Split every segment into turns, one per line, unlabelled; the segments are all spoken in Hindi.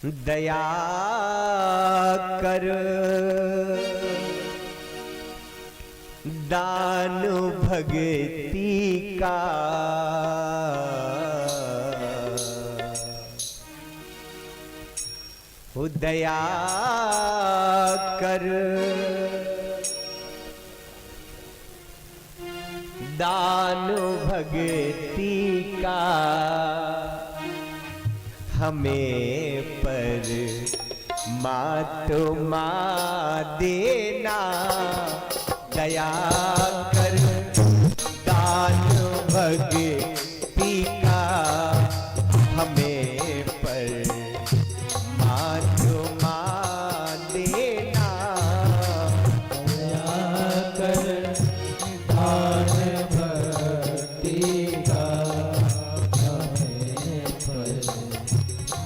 दया कर दान भगति का, दया कर दान भगति का, हमें पर मातुमा देना। दया कर दान भगति का, हमें पर मातुमा देना।
दया कर दान भक्ति का, हमें पर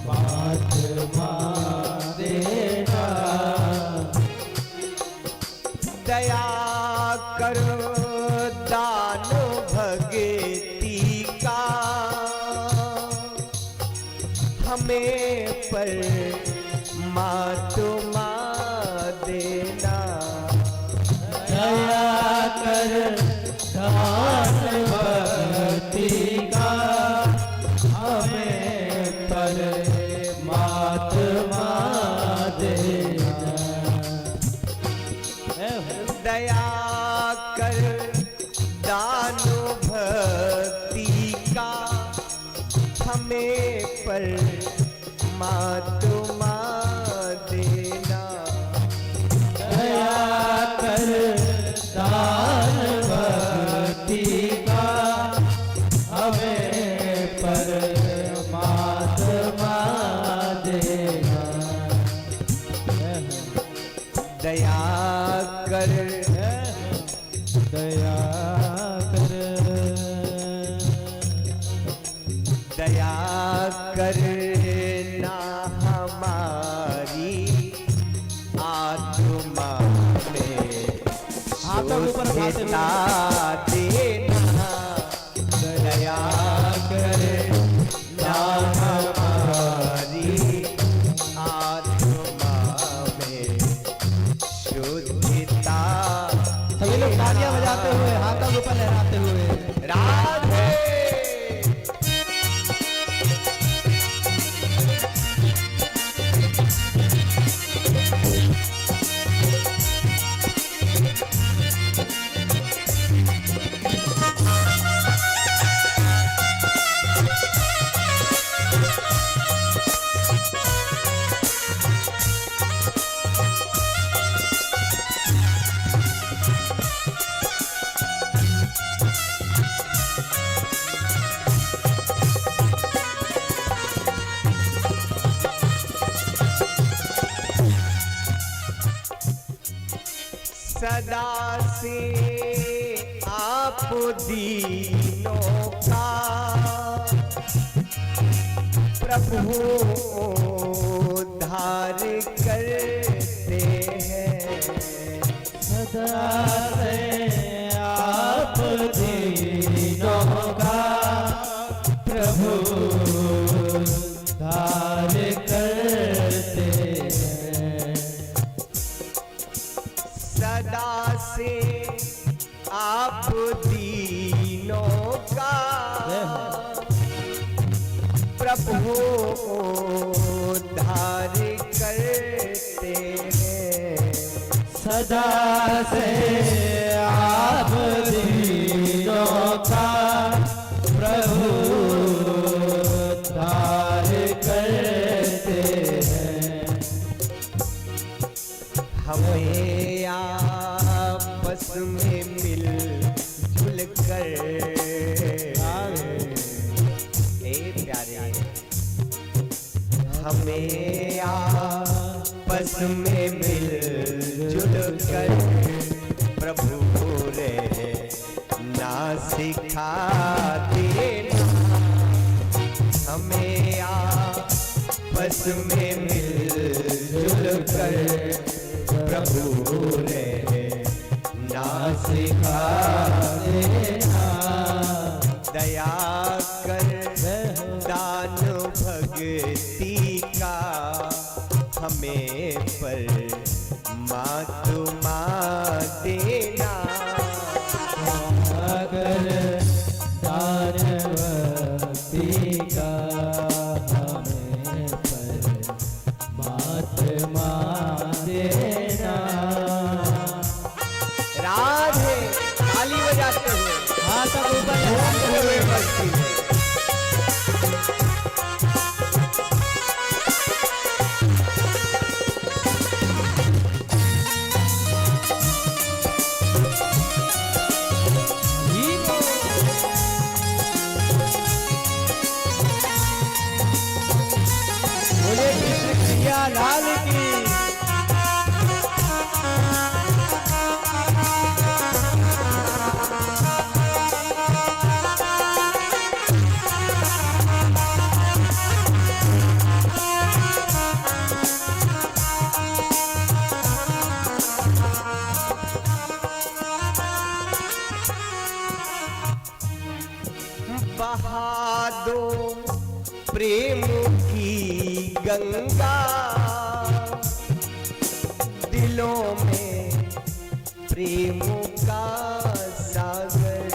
मातुमा देना।
दया कर दान भगति का, हमें पर मातुमा देना।
दया कर दान भक्ति का, हमें पर मातुमा देना।
दया कर दान भक्ति का, हमें पर मातुमा देना।
दया कर दान भक्ति का, हमें पर मातुमा देना।
दया कर
दया कर
दया करना हमारी आत्मा में शुद्धता देना। दया करना हमारी आत्मा में शुद्धता।
सभी लोग तालियां बजाते हुए, हाथों के ऊपर लहराते हुए
राधे। सदा से आप दीनों का प्रभु उद्धार करते हैं।
सदा से आप दीनों का प्रभु उद्धार करते हैं।
सदा से आप दीनों का प्रभु उद्धार करते हैं।
सदा से आप दीनों का प्रभु उद्धार करते हैं।
हमें आपस में मिल जुल कर प्यारे, हमें आपस में मिल जुल कर प्रभु रे ना सिखा देना। हमें आपस में मिल जुल कर प्रभु रे ना सिखा देना। दया कर दान भक्ति का, हमें पर मातुमा देना।
अगर दान भक्ति का हमें पर महात्मा देना।
राधे ताली बजाते हुए
हाथ अब ऊपर लहराते हुए
भक्ति में।
बोले कृष्ण कन्हैया लाल की।
बहा दो प्रेम की गंगा दिलों में प्रेम का सागर।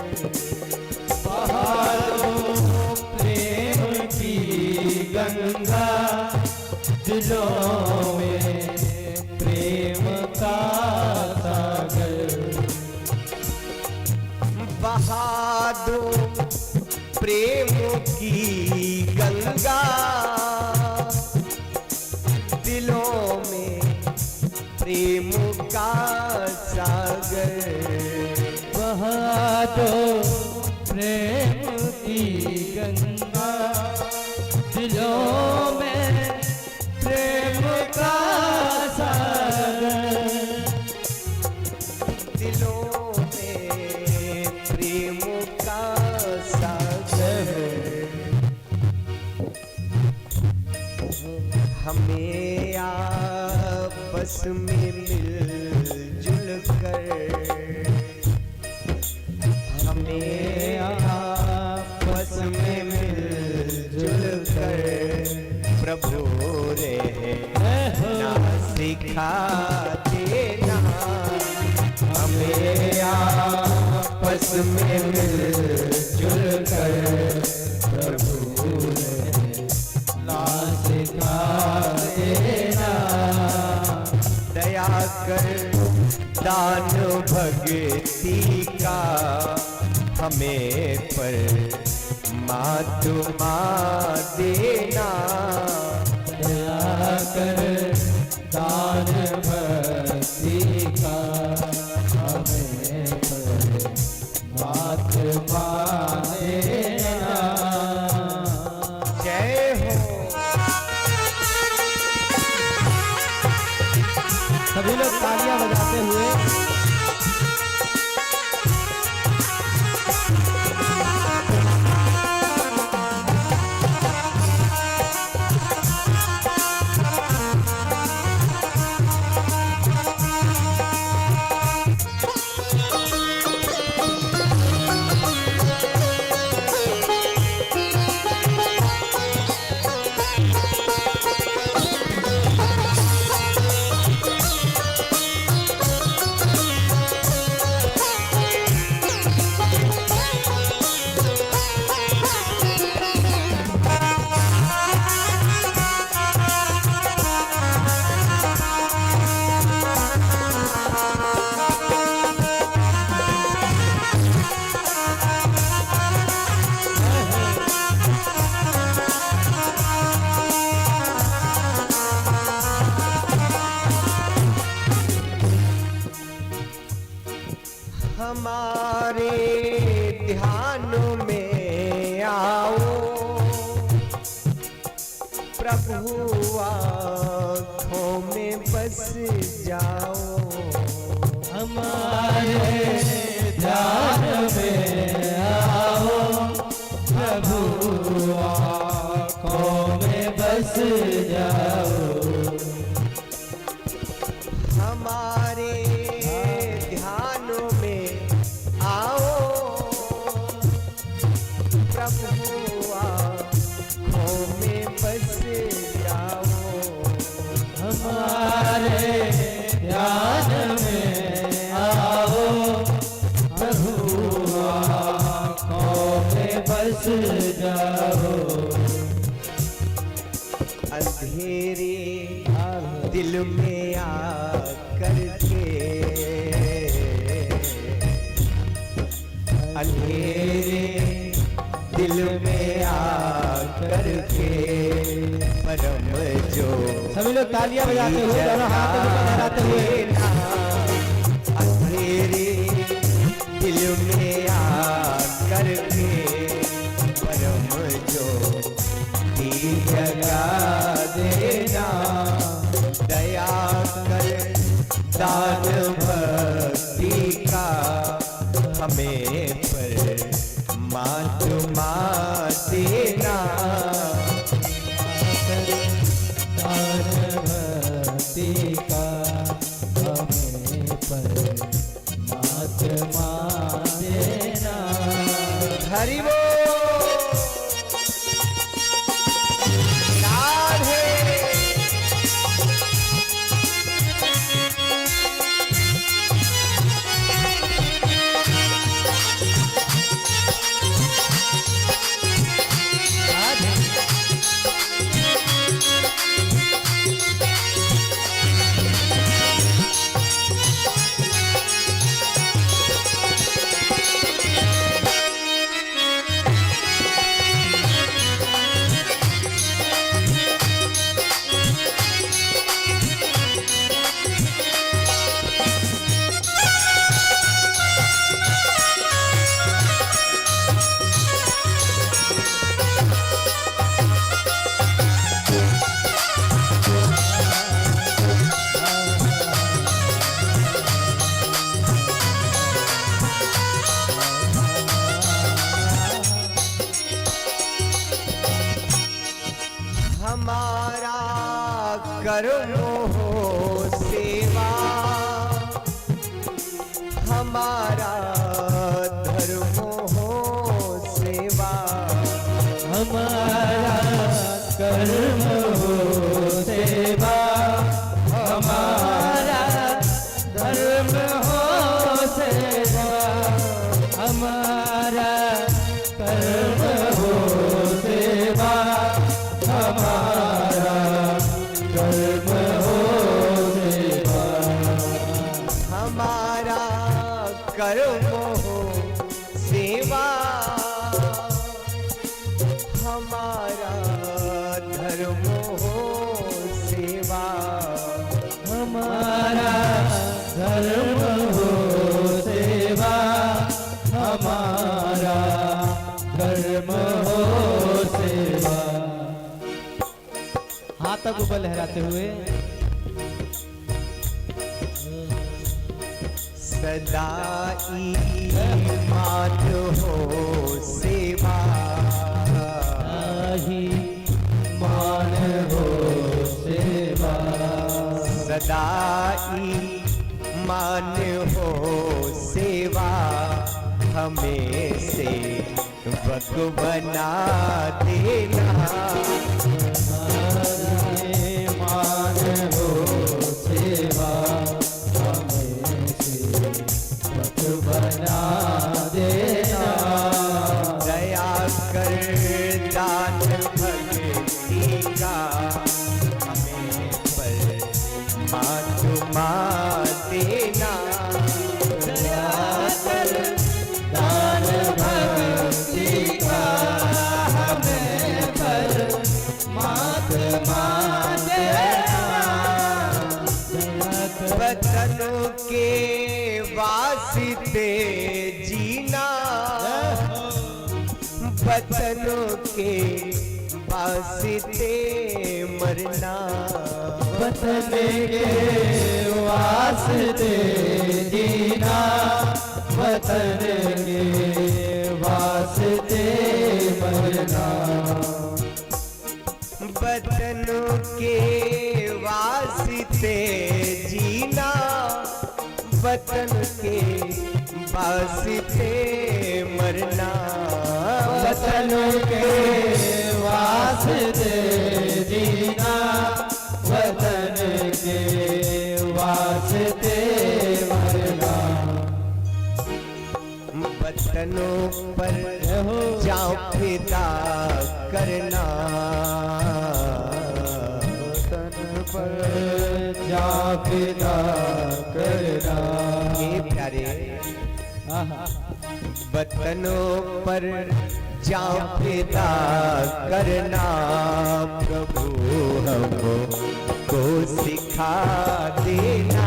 बहा दो प्रेम की गंगा दिलों में प्रेम का सागर।
बहा दो प्रेम की गंगा दिलों में प्रेम का सागर।
बहा दो प्रेम की गंगा दिलों में प्रेम का सागर।
दिलों में प्रेम का सागर। हमें आपस में मिलजुल कर, हमें आपस में मिलजुल कर प्रभु रहना सिखा देना। हमें आपस में मिलजुल कर प्रभु
ना सिखा देना।
दया कर दान भक्ति का हमें पर मातुमा देना।
दया कर दान भक्ति का हमें पर महात्मा देना।
जय हो।
सभी लोग तालियां बजाते हुए
हमारे ध्यान में आओ प्रभु आँखों में बस जाओ।
हमारे ध्यान में आओ प्रभु आँखों में बस जाओ।
हमारे ध्यान में आओ प्रभु आँखों में बस जाओ। अंधेरे दिल में आ करके, अंधेरे दिल में आ करके परम जो
सभी लोग तालियां बजाते हुए, दोनों हाथ ऊपर लहराते हुए।
अंधेरे दिल में आ करके परम जो दी जगा देना, दया कर दान भक्ति का हमें पर मातुमा देना,
दान भक्ति का हमें पर महात्मा देना।
हरि बोल राधे। हमारा कर्म हो सेवा, हमारा धर्म हो सेवा,
हमारा कर्म हो सेवा, हमारा धर्म हो सेवा, हमारा कर्म हो सेवा, हमारा कर्म हो सेवा,
हमारा कर्म हो सेवा, हमारा धर्म हो सेवा,
हमारा धर्म हो सेवा, हमारा धर्म हो सेवा। हाथ ऊपर लहराते हुए।
सदा ईमान हो सेवा,
ही मान हो सेवा,
सदा ईमान हो सेवा, हमें से वक बना देना,
मान हो सेवा, हमें सेवक बना देना,
दया कर दान भक्ति का हमें पर मातुमा देना,
दया कर दान भक्ति का हमें पर महात्मा देना,
वतन के वास्ते जीना, वतन के वास्ते मरना,
वतन के वास्ते जीना, वतन के वास्ते मरना,
वतन के वास्ते जीना, वतन के वास्ते मरना,
वतन के वास्ते जीना, वतन के वास्ते मरना,
वतनों पर जाओ फिदा करना,
जा फिदा करना।
ये प्यारे वतनों पर जा फिदा करना प्रभु हमको सिखा देना।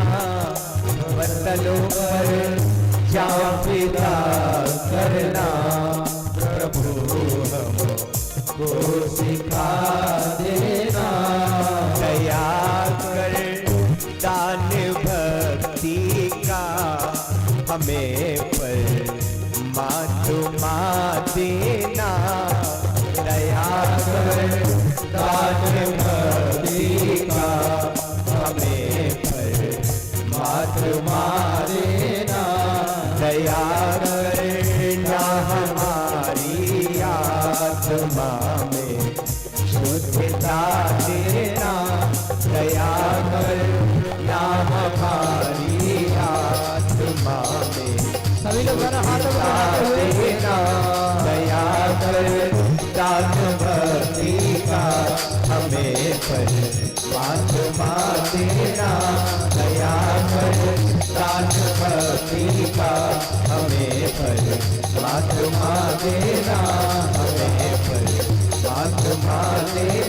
वतनों पर जा फिदा करना प्रभु हमको सिखा देना। दया कर दान भक्ति का हमें परमात्मा देना। दया कर दान भक्ति का हमें परमात्मा देना। दया करना हमारी आत्मा में शुद्धता देना। दया करना हमारी आत्मा में
सभी लोग हाथ उठाते हुए
देना। दया कर दान भक्ति का हमें परमात्मा देना। दया कर दान भक्ति का हमें परमात्मा देना। हमें परमात्मा देना।